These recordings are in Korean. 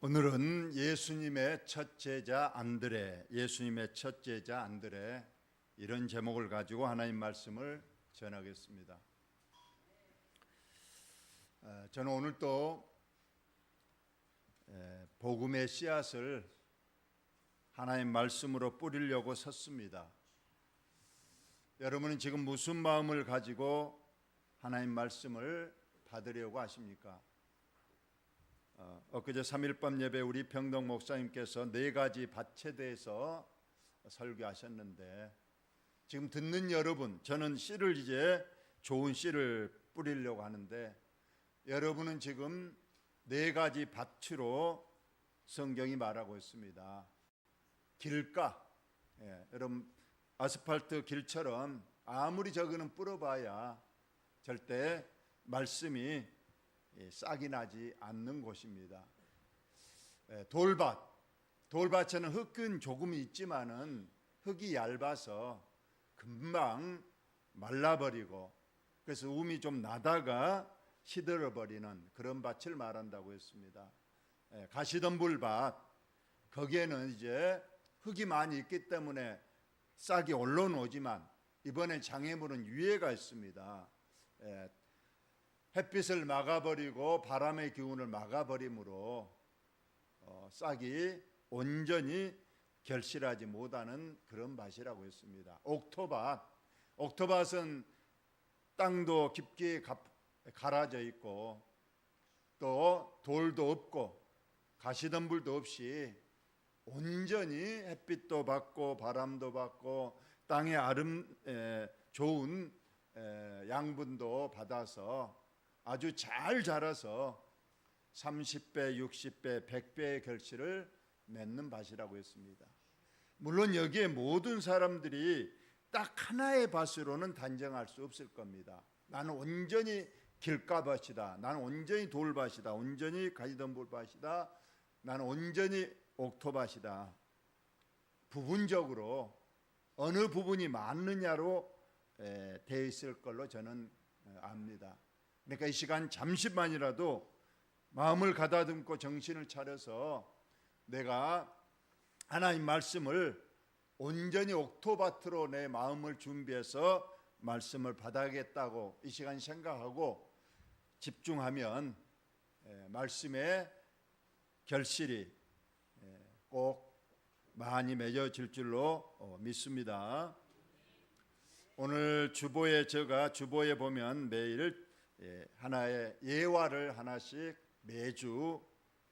오늘은 예수님의 첫 제자 안드레 이런 제목을 가지고 하나님 말씀을 전하겠습니다. 저는 오늘 또 복음의 씨앗을 하나님 말씀으로 뿌리려고 섰습니다. 여러분은 지금 무슨 마음을 가지고 하나님 말씀을 받으려고 하십니까? 엊그제 3.1밤 예배 우리 병덕 목사님께서 4가지 밭에 대해서 설교하셨는데, 지금 듣는 여러분, 저는 씨를 이제 좋은 씨를 뿌리려고 하는데, 여러분은 지금 4가지 밭으로 성경이 말하고 있습니다. 길가, 여러분 아스팔트 길처럼 아무리 저거는 뿌려봐야 절대 말씀이 싹이 나지 않는 곳입니다. 돌밭에는 흙은 조금 있지만은 흙이 얇아서 금방 말라버리고, 그래서 um이 좀 나다가 시들어버리는 그런 밭을 말한다고 했습니다. 가시덤불밭, 거기에는 이제 흙이 많이 있기 때문에 싹이 올라오지만 이번에 장애물은 유해가 있습니다. 햇빛을 막아버리고 바람의 기운을 막아버림으로 싹이 온전히 결실하지 못하는 그런 밭이라고 했습니다. 옥토밭은 땅도 깊게 갈아져 있고 또 돌도 없고 가시덤불도 없이 온전히 햇빛도 받고 바람도 받고 땅의 좋은 양분도 받아서 아주 잘 자라서 30배, 60배, 100배의 결실을 맺는 밭이라고 했습니다. 물론 여기에 모든 사람들이 딱 하나의 밭으로는 단정할 수 없을 겁니다. 나는 온전히 길가밭이다, 나는 온전히 돌밭이다, 온전히 가시덤불밭이다, 나는 온전히 옥토밭이다. 부분적으로 어느 부분이 맞느냐로 되어 있을 걸로 저는 압니다. 그러니까 이 시간 잠시만이라도 마음을 가다듬고 정신을 차려서 내가 하나님 말씀을 온전히 옥토밭으로 내 마음을 준비해서 말씀을 받아야겠다고 이 시간 생각하고 집중하면 말씀의 결실이 꼭 많이 맺어질 줄로 믿습니다. 오늘 주보에 보면 매일 하나의 예화를 하나씩 매주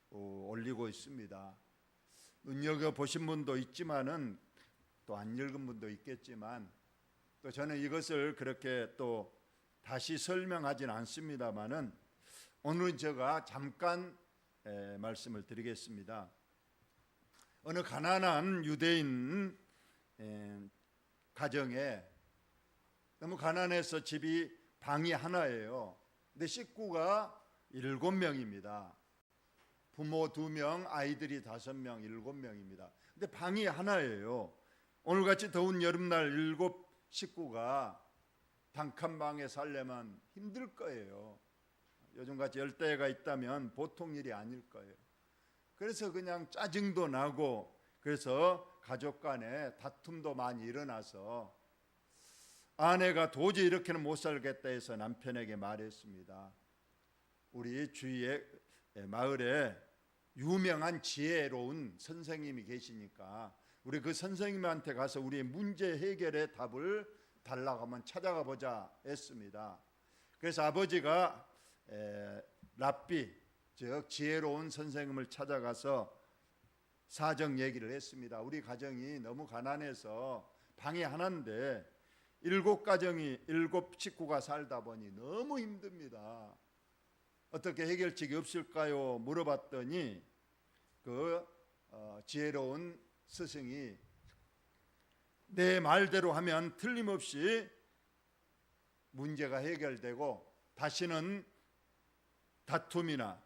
올리고 있습니다. 눈여겨보신 분도 있지만은 또 안 읽은 분도 있겠지만, 또 저는 이것을 그렇게 또 다시 설명하진 않습니다만은 오늘 제가 잠깐 말씀을 드리겠습니다. 어느 가난한 유대인 가정에, 너무 가난해서 방이 하나예요. 근데 식구가 7명입니다. 부모 2명, 아이들이 5명, 7명입니다. 근데 방이 하나예요. 오늘같이 더운 여름날 7 식구가 단칸방에 살려면 힘들 거예요. 요즘같이 열대가 있다면 보통 일이 아닐 거예요. 그래서 그냥 짜증도 나고, 그래서 가족 간에 다툼도 많이 일어나서 아내가 도저히 이렇게는 못 살겠다 해서 남편에게 말했습니다. 우리 주위에 마을에 유명한 지혜로운 선생님이 계시니까 우리 그 선생님한테 가서 우리의 문제 해결의 답을 달라고 한번 찾아가 보자 했습니다. 그래서 아버지가 랍비, 즉 지혜로운 선생님을 찾아가서 사정 얘기를 했습니다. 우리 가정이 너무 가난해서 방이 하나인데 7 식구가 살다 보니 너무 힘듭니다. 어떻게 해결책이 없을까요? 물어봤더니 그 지혜로운 스승이 내 말대로 하면 틀림없이 문제가 해결되고 다시는 다툼이나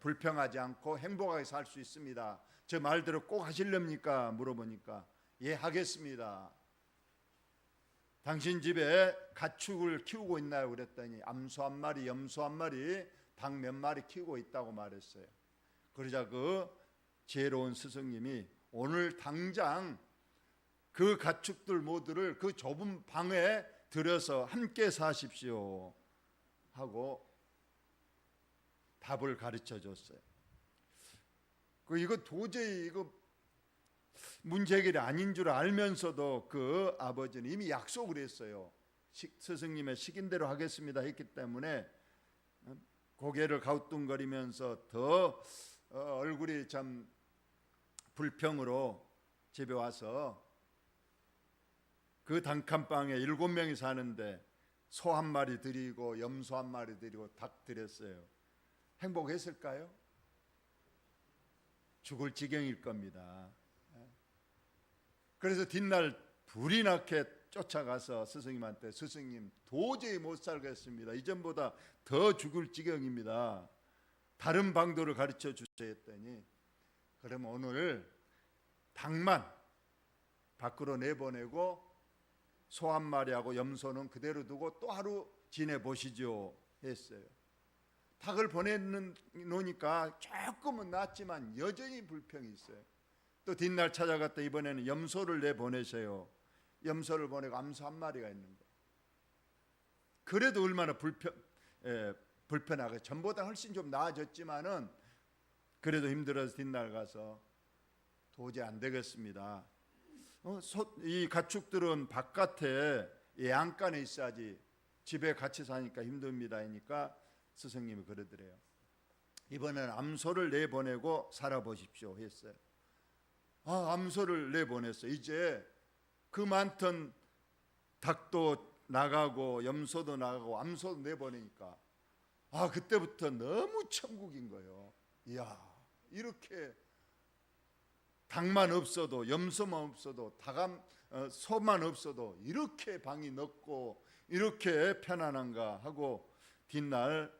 불평하지 않고 행복하게 살 수 있습니다. 저 말대로 꼭 하실렵니까? 물어보니까 예, 하겠습니다. 당신 집에 가축을 키우고 있나요? 그랬더니 암소 1마리, 염소 1마리, 닭 몇 마리 키우고 있다고 말했어요. 그러자 그 지혜로운 스승님이 오늘 당장 그 가축들 모두를 그 좁은 방에 들여서 함께 사십시오 하고 답을 가르쳐 줬어요. 이거 도저히 이거 문제 해결이 아닌 줄 알면서도 그 아버지는 이미 약속을 했어요. 스승님의 시킨대로 하겠습니다 했기 때문에 고개를 갸우뚱거리면서 더 얼굴이 참 불평으로 집에 와서 그 단칸방에 7명이 사는데 소 한 마리 드리고 염소 한 마리 드리고 닭 드렸어요. 행복했을까요? 죽을 지경일 겁니다. 그래서 뒷날 불이 나게 쫓아가서 스승님한테 스승님 도저히 못 살겠습니다. 이전보다 더 죽을 지경입니다. 다른 방도를 가르쳐 주세요 했더니 그럼 오늘 닭만 밖으로 내보내고 소 한 마리하고 염소는 그대로 두고 또 하루 지내보시죠 했어요. 닭을 보내놓으니까 조금은 낫지만 여전히 불평이 있어요. 또 뒷날 찾아갔다 이번에는 염소를 내보내세요. 염소를 보내고 암소 한 마리가 있는 거예요. 그래도 얼마나 불편하게 전보다 훨씬 좀 나아졌지만은 그래도 힘들어서 뒷날 가서 도저히 안 되겠습니다. 이 가축들은 바깥에 양간에 있어야지 집에 같이 사니까 힘듭니다 하니까 스승님이 그러더래요. 이번에는 암소를 내보내고 살아보십시오 했어요. 암소를 내보냈어요. 이제 그 많던 닭도 나가고 염소도 나가고 암소도 내보내니까 그때부터 너무 천국인 거예요. 이야, 이렇게 닭만 없어도 염소만 없어도 소만 없어도 이렇게 방이 넓고 이렇게 편안한가 하고 뒷날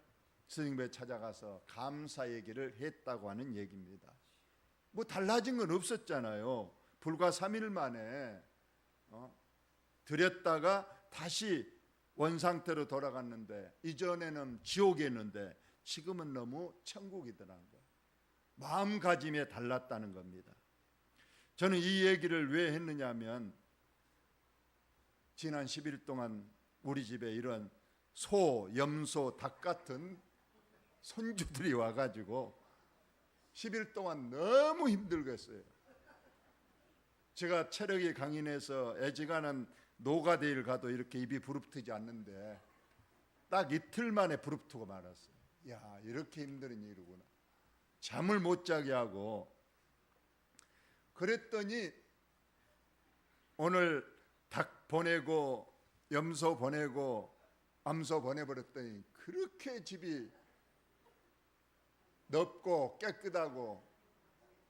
스님에 찾아가서 감사 얘기를 했다고 하는 얘기입니다. 뭐 달라진 건 없었잖아요. 불과 3일 만에 드렸다가 다시 원상태로 돌아갔는데 이전에는 지옥이었는데 지금은 너무 천국이더라는 거예요. 마음가짐에 달랐다는 겁니다. 저는 이 얘기를 왜 했느냐면 지난 10일 동안 우리 집에 이런 소, 염소, 닭 같은 손주들이 와가지고 10일 동안 너무 힘들겠어요. 제가 체력이 강인해서 애지간한 노가대일 가도 이렇게 입이 부릅뜨지 않는데 딱 이틀 만에 부릅뜨고 말았어요. 야, 이렇게 힘든 일이구나. 잠을 못 자게 하고 그랬더니 오늘 닭 보내고 염소 보내고 암소 보내버렸더니 그렇게 집이 넓고 깨끗하고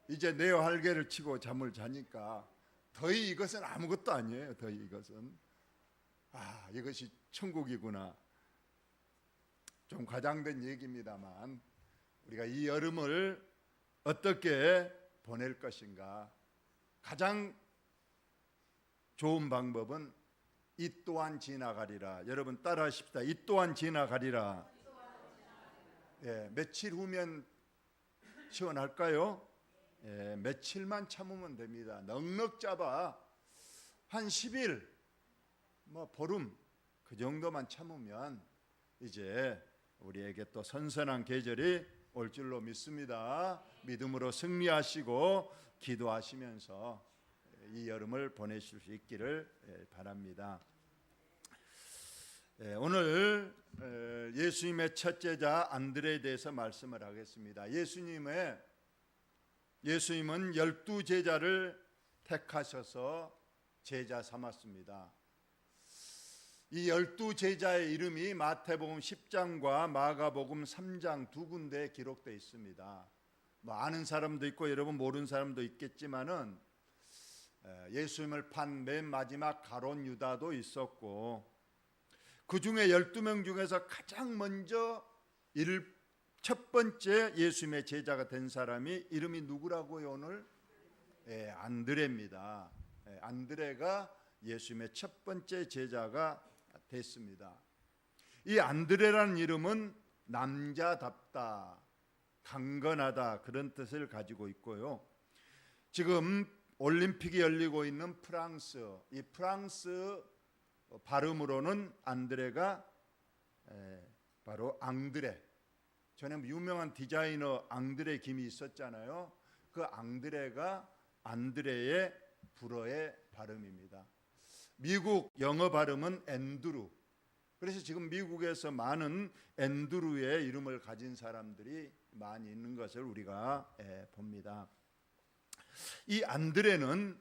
이제 내 활개를 치고 잠을 자니까 더위 이것은 아무것도 아니에요. 더위 이것은 이것이 천국이구나. 좀 과장된 얘기입니다만 우리가 이 여름을 어떻게 보낼 것인가. 가장 좋은 방법은 이 또한 지나가리라. 여러분 따라하십시다. 이 또한 지나가리라. 며칠 후면 시원할까요? 며칠만 참으면 됩니다. 넉넉 잡아 한 10일 보름 그 정도만 참으면 이제 우리에게 또 선선한 계절이 올 줄로 믿습니다. 믿음으로 승리하시고 기도하시면서 이 여름을 보내실 수 있기를 바랍니다. 오늘 예수님의 첫 제자 안드레에 대해서 말씀을 하겠습니다. 예수님은 12제자를 택하셔서 제자 삼았습니다. 이 12제자의 이름이 마태복음 10장과 마가복음 3장 두 군데에 기록되어 있습니다. 아는 사람도 있고 여러분 모르는 사람도 있겠지만은 예수님을 판 맨 마지막 가룟 유다도 있었고 그 중에 12명 중에서 가장 먼저 첫 번째 예수님의 제자가 된 사람이 이름이 누구라고요 오늘? 안드레입니다. 안드레가 예수님의 첫 번째 제자가 됐습니다. 이 안드레라는 이름은 남자답다, 강건하다 그런 뜻을 가지고 있고요. 지금 올림픽이 열리고 있는 프랑스, 이 프랑스 발음으로는 안드레가 바로 앙드레, 전에 유명한 디자이너 앙드레 김이 있었잖아요. 그 앙드레가 안드레의 불어의 발음입니다. 미국 영어 발음은 앤드루. 그래서 지금 미국에서 많은 앤드루의 이름을 가진 사람들이 많이 있는 것을 우리가 봅니다. 이 안드레는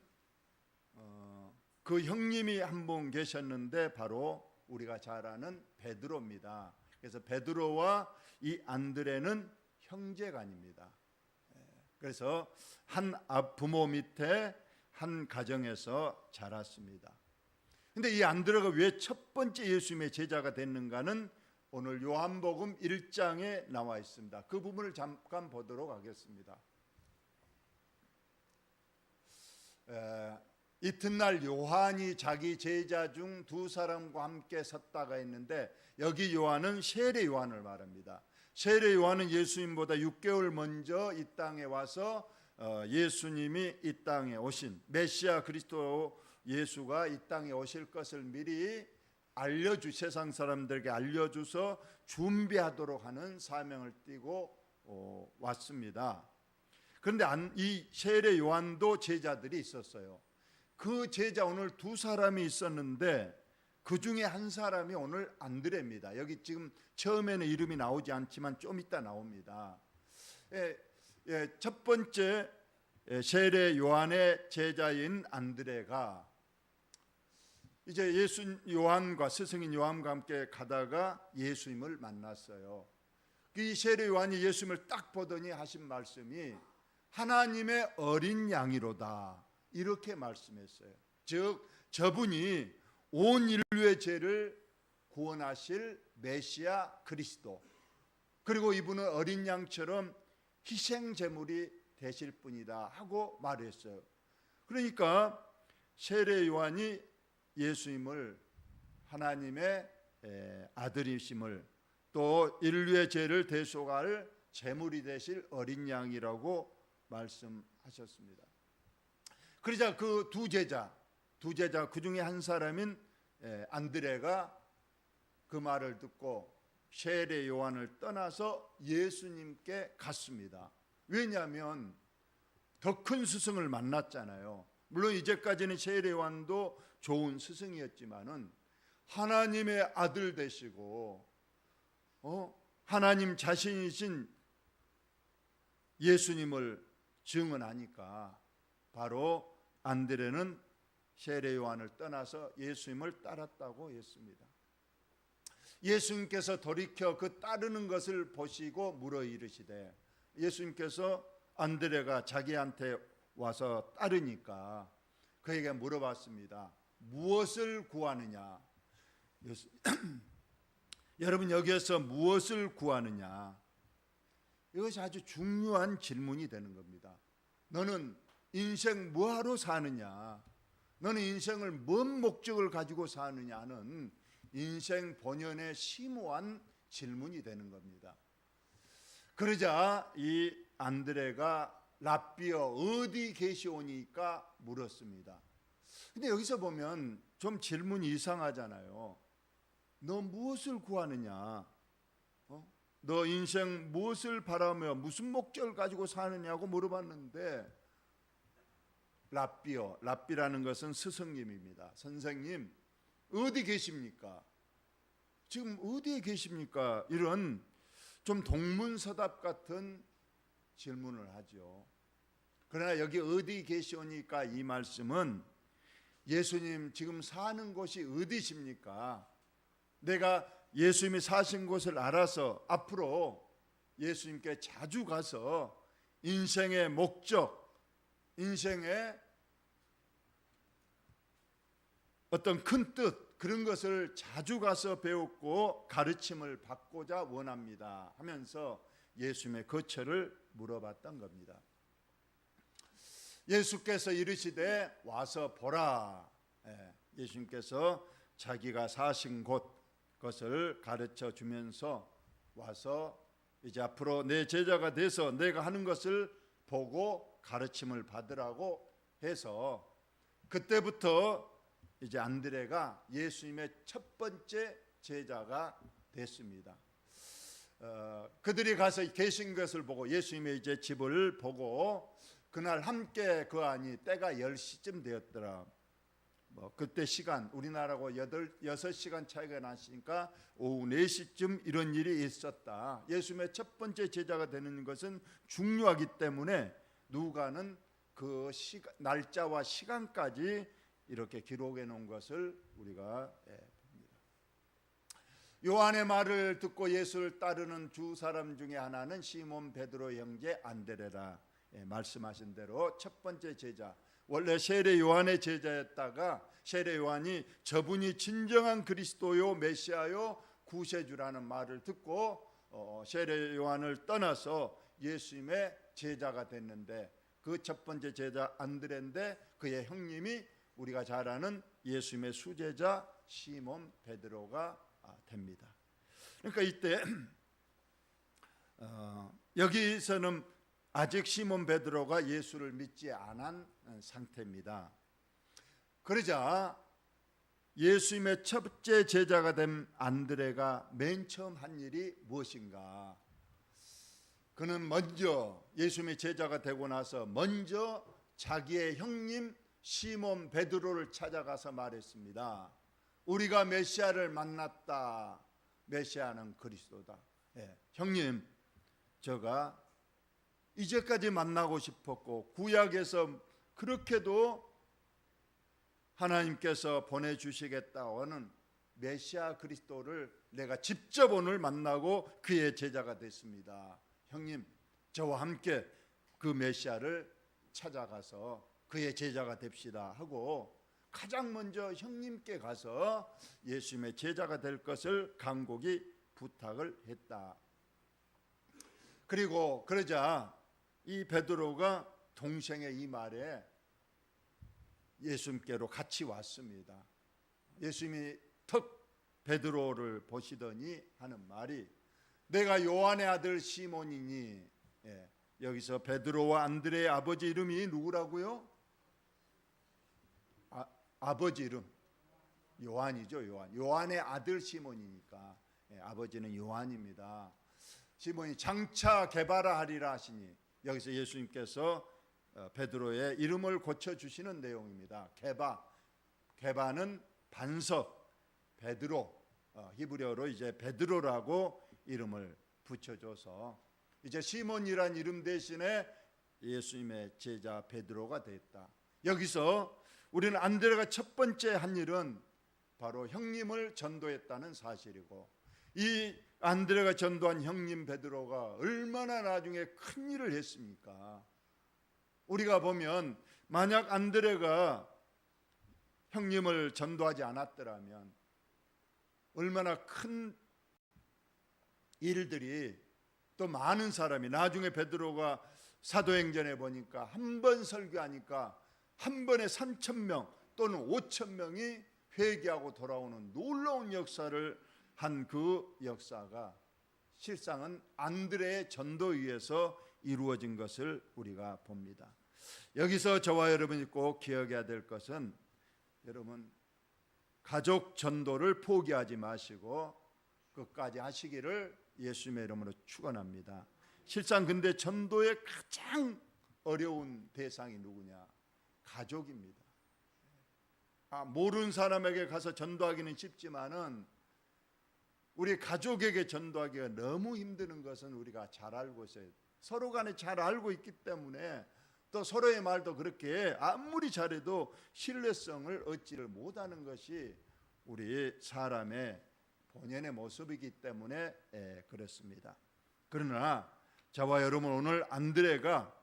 그 형님이 한 분 계셨는데 바로 우리가 잘 아는 베드로입니다. 그래서 베드로와 이 안드레는 형제간입니다. 그래서 한 부모 밑에 한 가정에서 자랐습니다. 근데 이 안드레가 왜 첫 번째 예수님의 제자가 됐는가는 오늘 요한복음 1장에 나와 있습니다. 그 부분을 잠깐 보도록 하겠습니다. 이튿날 요한이 자기 제자 중 두 사람과 함께 섰다가 했는데, 여기 요한은 세례 요한을 말합니다. 세례 요한은 예수님보다 6개월 먼저 이 땅에 와서 예수님이 이 땅에 오신 메시아 그리스도 예수가 이 땅에 오실 것을 미리 세상 사람들에게 알려줘서 준비하도록 하는 사명을 띠고 왔습니다. 그런데 이 세례 요한도 제자들이 있었어요. 그 제자 오늘 두 사람이 있었는데 그 중에 한 사람이 오늘 안드레입니다. 여기 지금 처음에는 이름이 나오지 않지만 좀 이따 나옵니다. 첫 번째 세례 요한의 제자인 안드레가 이제 요한과 스승인 요한과 함께 가다가 예수님을 만났어요. 이 세례 요한이 예수님을 딱 보더니 하신 말씀이 하나님의 어린 양이로다, 이렇게 말씀했어요. 즉 저분이 온 인류의 죄를 구원하실 메시아 그리스도, 그리고 이분은 어린 양처럼 희생 제물이 되실 분이다 하고 말했어요. 그러니까 세례 요한이 예수님을 하나님의 아들이심을, 또 인류의 죄를 대속할 제물이 되실 어린 양이라고 말씀하셨습니다. 그러자 그 두 제자 그 중에 한 사람인 안드레가 그 말을 듣고 세례 요한을 떠나서 예수님께 갔습니다. 왜냐하면 더 큰 스승을 만났잖아요. 물론 이제까지는 세례 요한도 좋은 스승이었지만은 하나님의 아들 되시고 하나님 자신이신 예수님을 증언하니까 바로 안드레는 세례 요한을 떠나서 예수님을 따랐다고 했습니다. 예수님께서 돌이켜 그 따르는 것을 보시고 물어 이르시되, 예수님께서 안드레가 자기한테 와서 따르니까 그에게 물어봤습니다. 무엇을 구하느냐? 여러분, 여기에서 무엇을 구하느냐? 이것이 아주 중요한 질문이 되는 겁니다. 너는 인생 뭐하러 사느냐? 너는 인생을 뭔 목적을 가지고 사느냐는 인생 본연의 심오한 질문이 되는 겁니다. 그러자 이 안드레가 랍비여 어디 계시오니까 물었습니다. 근데 여기서 보면 좀 질문이 이상하잖아요. 너 무엇을 구하느냐? 너 인생 무엇을 바라며 무슨 목적을 가지고 사느냐고 물어봤는데, 랍비요, 랍비라는 것은 스승님입니다. 선생님 어디 계십니까? 지금 어디에 계십니까? 이런 좀 동문서답 같은 질문을 하죠. 그러나 여기 어디 계시오니까 이 말씀은 예수님 지금 사는 곳이 어디십니까? 내가 예수님이 사신 곳을 알아서 앞으로 예수님께 자주 가서 인생의 목적, 인생의 어떤 큰 뜻, 그런 것을 자주 가서 배웠고 가르침을 받고자 원합니다 하면서 예수님의 거처를 물어봤던 겁니다. 예수께서 이르시되 와서 보라. 예수님께서 자기가 사신 곳 것을 가르쳐 주면서 와서 이제 앞으로 내 제자가 돼서 내가 하는 것을 보고 가르침을 받으라고 해서 그때부터 이제 안드레가 예수님의 첫 번째 제자가 됐습니다. 그들이 가서 계신 것을 보고 예수님의 이제 집을 보고 그날 함께 거하니 때가 10시쯤 되었더라. 그때 시간 우리나라하고 6시간 차이가 났으니까 오후 4시쯤 이런 일이 있었다. 예수님의 첫 번째 제자가 되는 것은 중요하기 때문에 누가는 그 날짜와 시간까지 이렇게 기록해 놓은 것을 우리가 봅니다. 요한의 말을 듣고 예수를 따르는 두 사람 중에 하나는 시몬 베드로 형제 안드레라. 말씀하신 대로 첫 번째 제자, 원래 세례 요한의 제자였다가 세례 요한이 저분이 진정한 그리스도요 메시아요 구세주라는 말을 듣고 세례 요한을 떠나서 예수님의 제자가 됐는데 그 첫 번째 제자 안드레인데 그의 형님이 우리가 잘 아는 예수님의 수제자 시몬 베드로가 됩니다. 그러니까 이때 여기서는 아직 시몬 베드로가 예수를 믿지 않은 상태입니다. 그러자 예수님의 첫째 제자가 된 안드레가 맨 처음 한 일이 무엇인가? 그는 먼저 예수님의 제자가 되고 나서 먼저 자기의 형님 시몬 베드로를 찾아가서 말했습니다. 우리가 메시아를 만났다. 메시아는 그리스도다. 형님, 제가 이제까지 만나고 싶었고 구약에서 그렇게도 하나님께서 보내주시겠다고 하는 메시아 그리스도를 내가 직접 오늘 만나고 그의 제자가 됐습니다. 형님, 저와 함께 그 메시아를 찾아가서 그의 제자가 됩시다 하고 가장 먼저 형님께 가서 예수님의 제자가 될 것을 간곡히 부탁을 했다. 그리고 그러자 이 베드로가 동생의 이 말에 예수님께로 같이 왔습니다. 예수님이 턱 베드로를 보시더니 하는 말이 내가 요한의 아들 시몬이니. 여기서 베드로와 안드레의 아버지 이름이 누구라고요? 아버지 이름 요한이죠. 요한의 아들 시몬이니까 아버지는 요한입니다. 시몬이 장차 개바라 하리라 하시니 여기서 예수님께서 베드로의 이름을 고쳐주시는 내용입니다. 개바는 반석, 베드로, 히브리어로 이제 베드로라고 이름을 붙여줘서 이제 시몬이란 이름 대신에 예수님의 제자 베드로가 됐다. 여기서 우리는 안드레가 첫 번째 한 일은 바로 형님을 전도했다는 사실이고 이 안드레가 전도한 형님 베드로가 얼마나 나중에 큰 일을 했습니까? 우리가 보면 만약 안드레가 형님을 전도하지 않았더라면 얼마나 큰 일들이 또 많은 사람이 나중에 베드로가 사도행전에 보니까 한 번 설교하니까 한 번에 3,000명 또는 5,000명이 회개하고 돌아오는 놀라운 역사를 한 그 역사가 실상은 안드레의 전도에 의해서 이루어진 것을 우리가 봅니다. 여기서 저와 여러분이 꼭 기억해야 될 것은 여러분 가족 전도를 포기하지 마시고 끝까지 하시기를 예수님의 이름으로 축원합니다. 실상 근데 전도의 가장 어려운 대상이 누구냐? 가족입니다. 모르는 사람에게 가서 전도하기는 쉽지만은 우리 가족에게 전도하기가 너무 힘드는 것은 우리가 잘 알고 있어요. 서로 간에 잘 알고 있기 때문에 또 서로의 말도 그렇게 아무리 잘해도 신뢰성을 얻지를 못하는 것이 우리 사람의 본연의 모습이기 때문에 그렇습니다. 그러나 저와 여러분 오늘 안드레가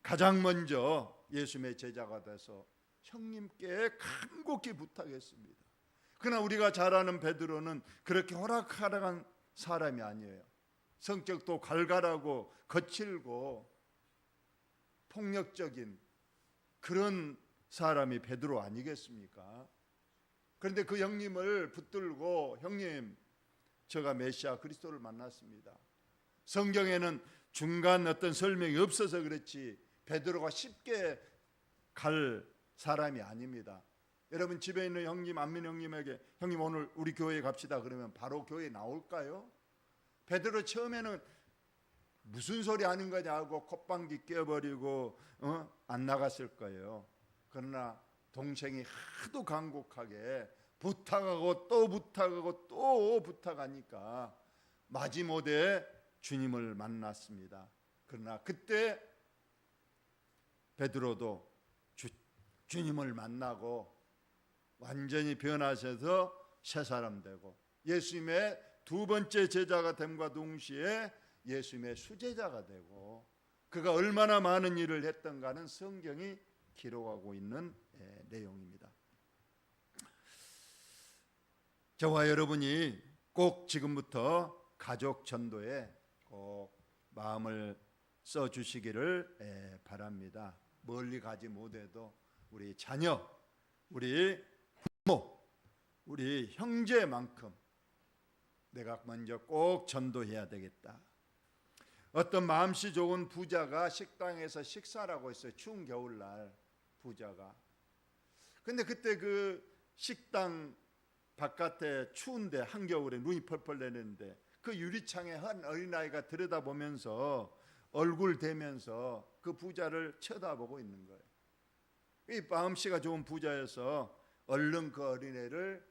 가장 먼저 예수님의 제자가 돼서 형님께 간곡히 부탁했습니다. 그러나 우리가 잘 아는 베드로는 그렇게 호락호락한 사람이 아니에요. 성격도 갈갈하고 거칠고 폭력적인 그런 사람이 베드로 아니겠습니까? 그런데 그 형님을 붙들고 형님, 제가 메시아 그리스도를 만났습니다. 성경에는 중간 어떤 설명이 없어서 그렇지 베드로가 쉽게 갈 사람이 아닙니다. 여러분 집에 있는 형님, 안민 형님에게 형님 오늘 우리 교회 갑시다 그러면 바로 교회 나올까요? 베드로 처음에는 무슨 소리 하는 거냐 하고 콧방귀 껴버리고 안 나갔을 거예요. 그러나 동생이 하도 간곡하게 부탁하고 또 부탁하고 또 부탁하니까 마지못해 주님을 만났습니다. 그러나 그때 베드로도 주님을 만나고 완전히 변하셔서 새 사람 되고 예수님의 두 번째 제자가 됨과 동시에 예수님의 수제자가 되고 그가 얼마나 많은 일을 했던가는 성경이 기록하고 있는 내용입니다. 저와 여러분이 꼭 지금부터 가족 전도에 꼭 마음을 써주시기를 바랍니다. 멀리 가지 못해도 우리 자녀, 우리 부모, 우리 형제만큼 내가 먼저 꼭 전도해야 되겠다. 어떤 마음씨 좋은 부자가 식당에서 식사를 하고 있어요. 추운 겨울날 부자가. 근데 그때 그 식당 바깥에 추운데 한겨울에 눈이 펄펄 내리는데 그 유리창에 한 어린아이가 들여다보면서 얼굴 대면서 그 부자를 쳐다보고 있는 거예요. 이 마음씨가 좋은 부자여서 얼른 그 어린애를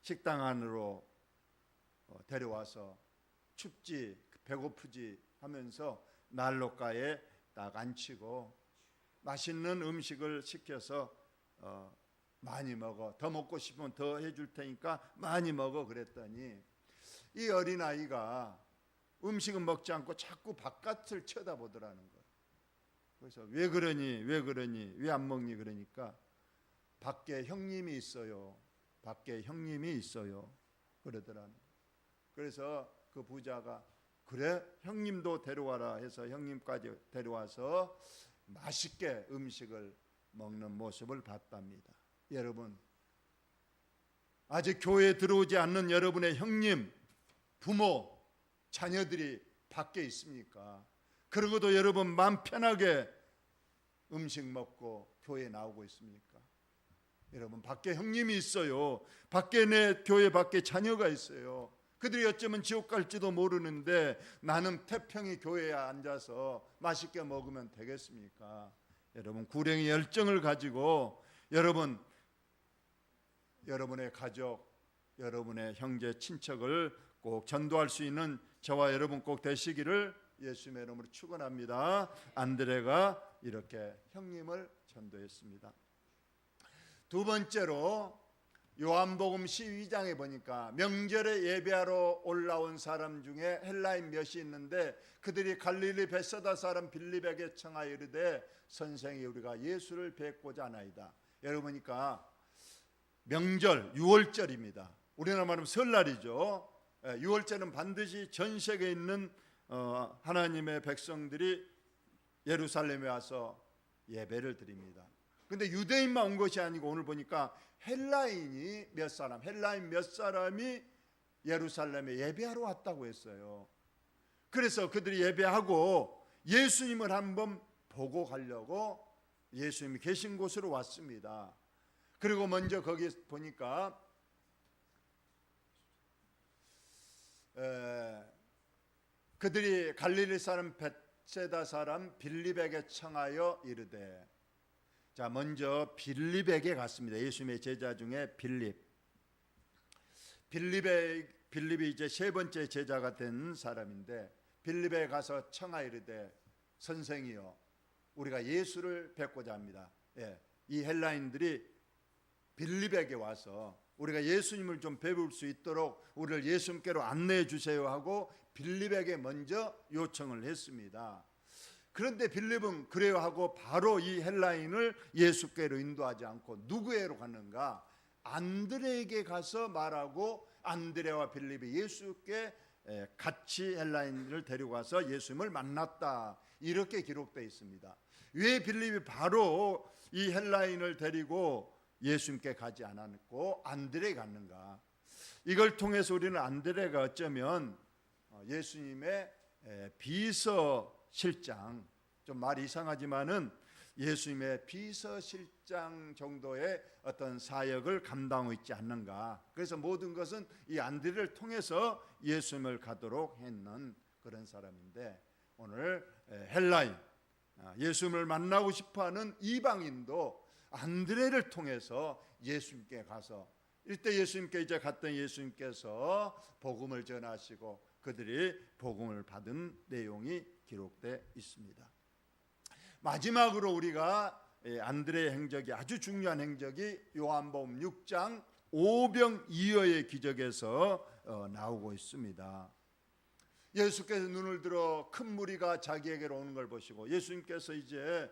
식당 안으로 데려와서 춥지 배고프지 하면서 난로가에 딱 앉히고 맛있는 음식을 시켜서 많이 먹어, 더 먹고 싶으면 더 해줄 테니까 많이 먹어 그랬더니 이 어린아이가 음식은 먹지 않고 자꾸 바깥을 쳐다보더라는 거예요. 그래서 왜 그러니 왜 안 먹니 그러니까 밖에 형님이 있어요. 밖에 형님이 있어요 그러더라는 거예요. 그래서 그 부자가 그래 형님도 데려와라 해서 형님까지 데려와서 맛있게 음식을 먹는 모습을 봤답니다. 여러분 아직 교회에 들어오지 않는 여러분의 형님, 부모, 자녀들이 밖에 있습니까? 그러고도 여러분 마음 편하게 음식 먹고 교회에 나오고 있습니까? 여러분 밖에 형님이 있어요. 밖에 내 교회 밖에 자녀가 있어요. 그들이 어쩌면 지옥 갈지도 모르는데 나는 태평히 교회에 앉아서 맛있게 먹으면 되겠습니까? 여러분 구령의 열정을 가지고 여러분의 가족, 여러분의 형제 친척을 꼭 전도할 수 있는 저와 여러분 꼭 되시기를 예수님의 이름으로 축원합니다. 안드레가 이렇게 형님을 전도했습니다. 두 번째로 요한복음 12장에 보니까 명절에 예배하러 올라온 사람 중에 헬라인 몇이 있는데 그들이 갈릴리 벳사다 사람 빌립에게 청하여 이르되 선생이 우리가 예수를 뵙고자 하나이다. 여러분 보니까 명절 6월절입니다. 우리나라 말하면 설날이죠. 6월절은 반드시 전 세계에 있는 하나님의 백성들이 예루살렘에 와서 예배를 드립니다. 근데 유대인만 온 것이 아니고 오늘 보니까 헬라인 몇 사람이 예루살렘에 예배하러 왔다고 했어요. 그래서 그들이 예배하고 예수님을 한번 보고 가려고 예수님이 계신 곳으로 왔습니다. 그리고 먼저 거기 보니까 그들이 갈릴리 사람 벳세다 사람 빌립에게 청하여 이르되, 자 먼저 빌립에게 갔습니다. 예수님의 제자 중에 빌립이 이제 세 번째 제자가 된 사람인데 빌립에 가서 청하여 이르되 선생이여 우리가 예수를 뵙고자 합니다. 이 헬라인들이 빌립에게 와서 우리가 예수님을 좀 배울 수 있도록 우리를 예수님께로 안내해 주세요 하고 빌립에게 먼저 요청을 했습니다. 그런데 빌립은 그래요 하고 바로 이 헬라인을 예수께로 인도하지 않고 누구에로 갔는가? 안드레에게 가서 말하고 안드레와 빌립이 예수께 같이 헬라인을 데려가서 예수님을 만났다. 이렇게 기록되어 있습니다. 왜 빌립이 바로 이 헬라인을 데리고 예수님께 가지 않았고 안드레에 갔는가? 이걸 통해서 우리는 안드레가 어쩌면 예수님의 비서실장, 좀 말이 이상하지만은 예수님의 비서실장 정도의 어떤 사역을 감당하고 있지 않는가. 그래서 모든 것은 이 안드레를 통해서 예수님을 가도록 했는 그런 사람인데, 오늘 헬라인, 예수님을 만나고 싶어하는 이방인도 안드레를 통해서 예수님께 가서, 이때 예수님께 이제 갔던 예수님께서 복음을 전하시고 그들이 복음을 받은 내용이 기록되어 있습니다. 마지막으로 우리가 안드레의 행적이, 아주 중요한 행적이 요한복음 6장 오병이어의 기적에서 나오고 있습니다. 예수께서 눈을 들어 큰 무리가 자기에게로 오는 걸 보시고, 예수님께서 이제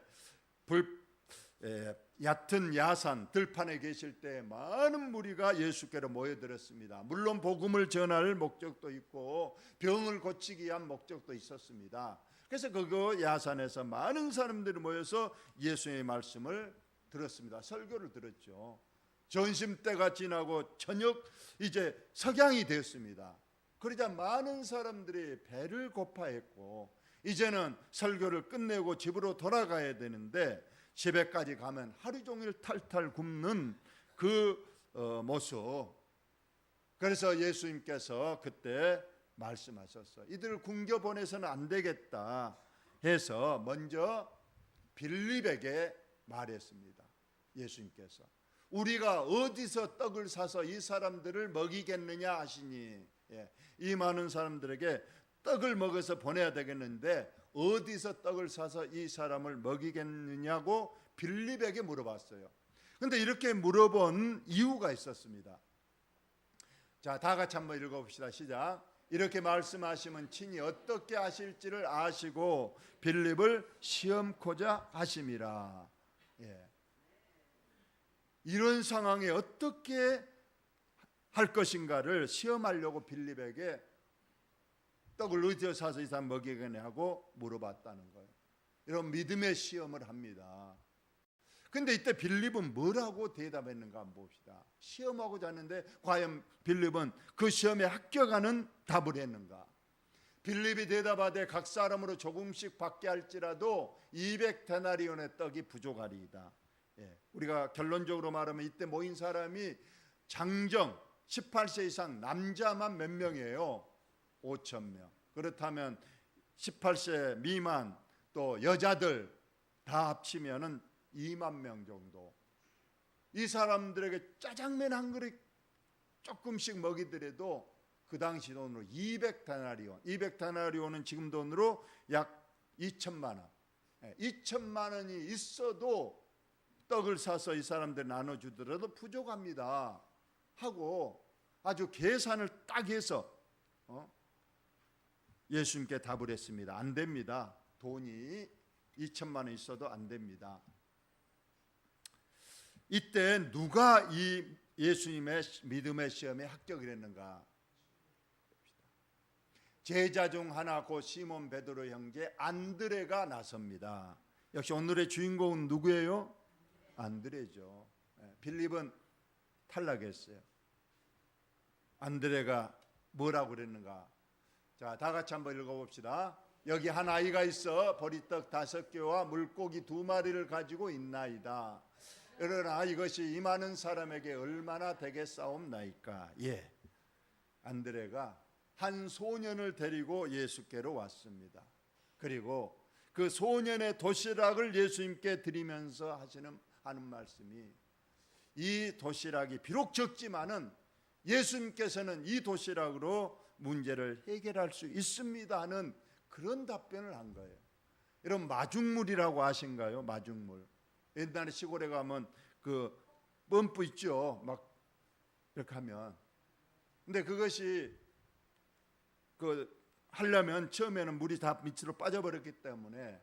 얕은 야산 들판에 계실 때 많은 무리가 예수께로 모여들었습니다. 물론 복음을 전할 목적도 있고 병을 고치기 위한 목적도 있었습니다. 그래서 그 야산에서 많은 사람들이 모여서 예수의 말씀을 들었습니다. 설교를 들었죠. 점심때가 지나고 저녁 이제 석양이 되었습니다. 그러자 많은 사람들이 배를 고파했고 이제는 설교를 끝내고 집으로 돌아가야 되는데, 집에까지 가면 하루 종일 탈탈 굶는 그 모습. 그래서 예수님께서 그때 말씀하셨어요. 이들을 굶겨 보내서는 안 되겠다 해서 먼저 빌립에게 말했습니다. 예수님께서 우리가 어디서 떡을 사서 이 사람들을 먹이겠느냐 하시니, 이 많은 사람들에게 떡을 먹어서 보내야 되겠는데 어디서 떡을 사서 이 사람을 먹이겠느냐고 빌립에게 물어봤어요. 그런데 이렇게 물어본 이유가 있었습니다. 자, 다 같이 한번 읽어봅시다. 시작. 이렇게 말씀하시면 친히 어떻게 하실지를 아시고 빌립을 시험코자 하심이라. 이런 상황에 어떻게 할 것인가를 시험하려고 빌립에게 떡을 어디서 사서 이 사람 먹이겠냐고 물어봤다는 거예요. 이런 믿음의 시험을 합니다. 근데 이때 빌립은 뭐라고 대답했는가 한번 봅시다. 시험하고자 하는데 과연 빌립은 그 시험에 합격하는 답을 했는가? 빌립이 대답하되 각 사람으로 조금씩 받게 할지라도 200데나리온의 떡이 부족하리이다. 우리가 결론적으로 말하면 이때 모인 사람이 장정 18세 이상 남자만 몇 명이에요? 5,000명. 그렇다면 18세 미만 또 여자들 다 합치면은 2만 명 정도. 이 사람들에게 짜장면 한 그릇 조금씩 먹이더라도 그 당시 돈으로 200데나리온. 200데나리온은 지금 돈으로 약 2천만 원. 2천만 원이 있어도 떡을 사서 이 사람들 나눠주더라도 부족합니다 하고 아주 계산을 딱 해서 예수님께 답을 했습니다. 안 됩니다. 돈이 2천만 원 있어도 안 됩니다. 이때 누가 이 예수님의 믿음의 시험에 합격을 했는가? 제자 중 하나 곧 시몬 베드로 형제 안드레가 나섭니다. 역시 오늘의 주인공은 누구예요? 안드레죠. 빌립은 탈락했어요. 안드레가 뭐라고 그랬는가? 자, 다 같이 한번 읽어봅시다. 여기 한 아이가 있어 보리떡 5개와 물고기 2마리를 가지고 있나이다. 그러나 이것이 이 많은 사람에게 얼마나 되겠사옵나이까? 안드레가 한 소년을 데리고 예수께로 왔습니다. 그리고 그 소년의 도시락을 예수님께 드리면서 하는 말씀이, 이 도시락이 비록 적지만은 예수님께서는 이 도시락으로 문제를 해결할 수 있습니다 하는 그런 답변을 한 거예요. 이런 마중물이라고 아신가요? 마중물. 옛날에 시골에 가면 그 펌프 있죠. 막 이렇게 하면. 근데 그것이 하려면 처음에는 물이 다 밑으로 빠져버렸기 때문에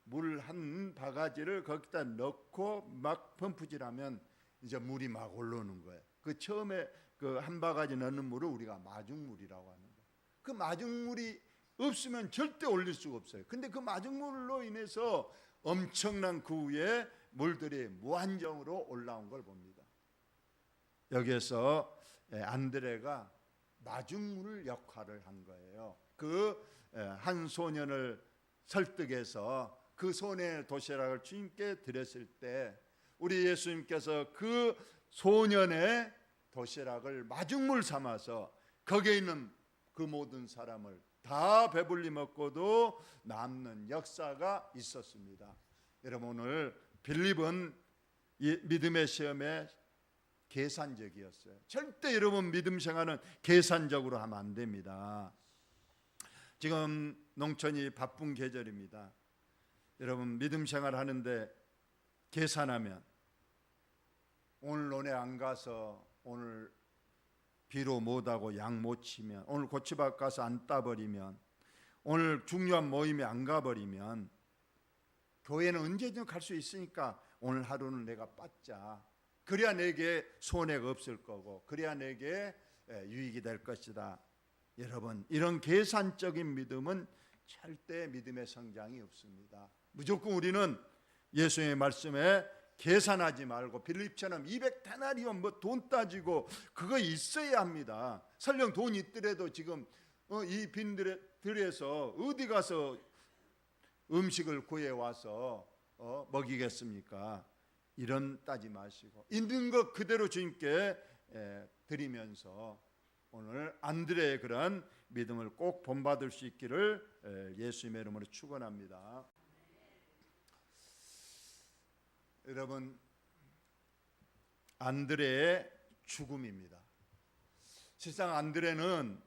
물 한 바가지를 거기다 넣고 막 펌프질하면 이제 물이 막 올라오는 거예요. 그 처음에 그 한 바가지 넣는 물을 우리가 마중물이라고 하는 거예요. 그 마중물이 없으면 절대 올릴 수가 없어요. 근데 그 마중물로 인해서 엄청난 그 위에 물들이 무한정으로 올라온 걸 봅니다. 여기에서 안드레가 마중물 역할을 한 거예요. 그 한 소년을 설득해서 그 소년의 도시락을 주님께 드렸을 때 우리 예수님께서 그 소년의 도시락을 마중물 삼아서 거기에 있는 그 모든 사람을 다 배불리 먹고도 남는 역사가 있었습니다. 여러분, 오늘 빌립은 이 믿음의 시험에 계산적이었어요. 절대 여러분 믿음 생활은 계산적으로 하면 안 됩니다. 지금 농촌이 바쁜 계절입니다. 여러분, 믿음 생활 하는데 계산하면 오늘 논에 안 가서 오늘 비로 못하고 양 못 치면, 오늘 고추밭 가서 안 따버리면, 오늘 중요한 모임에 안 가버리면, 교회는 언제든 갈 수 있으니까 오늘 하루는 내가 빠자. 그래야 내게 손해가 없을 거고, 그래야 내게 유익이 될 것이다. 여러분, 이런 계산적인 믿음은 절대 믿음의 성장이 없습니다. 무조건 우리는 예수의 말씀에 계산하지 말고 빌립처럼 200데나리온 뭐 돈 따지고 그거 있어야 합니다. 설령 돈 있더라도 지금 이 빈들에서 어디 가서 음식을 구해와서 먹이겠습니까? 이런 따지 마시고 있는 것 그대로 주님께 드리면서 오늘 안드레의 그런 믿음을 꼭 본받을 수 있기를 예수님의 이름으로 축원합니다. 여러분, 안드레의 죽음입니다. 실상 안드레는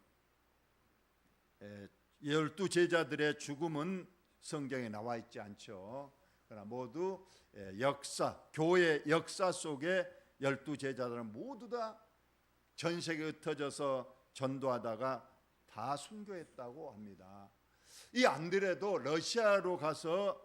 12 제자들의 죽음은 성경에 나와 있지 않죠. 그러나 모두 교회 역사 속에 12 제자들은 모두 다 전 세계에 흩어져서 전도하다가 다 순교했다고 합니다. 이 안드레도 러시아로 가서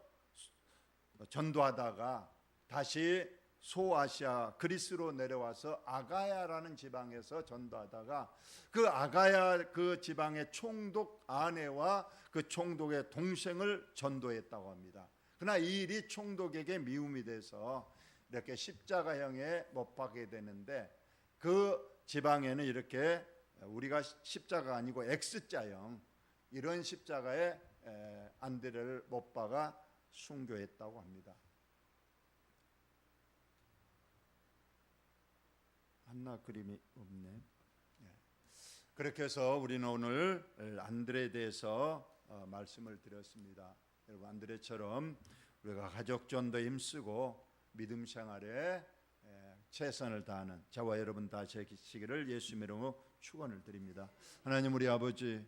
전도하다가 다시 소아시아 그리스로 내려와서 아가야라는 지방에서 전도하다가 그 아가야 그 지방의 총독 아내와 그 총독의 동생을 전도했다고 합니다. 그러나 이 일이 총독에게 미움이 돼서 이렇게 십자가형에 못 박게 되는데 그 지방에는 이렇게 우리가 십자가 아니고 X자형 이런 십자가에 안드레를 못 박아 순교했다고 합니다. 한나 그림이 없네. 그렇게 해서 우리는 오늘 안드레에 대해서 말씀을 드렸습니다. 여러분, 안드레처럼 우리가 가족 전도에 힘쓰고 믿음 생활에 최선을 다하는 저와 여러분 다 되시기를 예수님의 이름으로 축원을 드립니다. 하나님, 우리 아버지,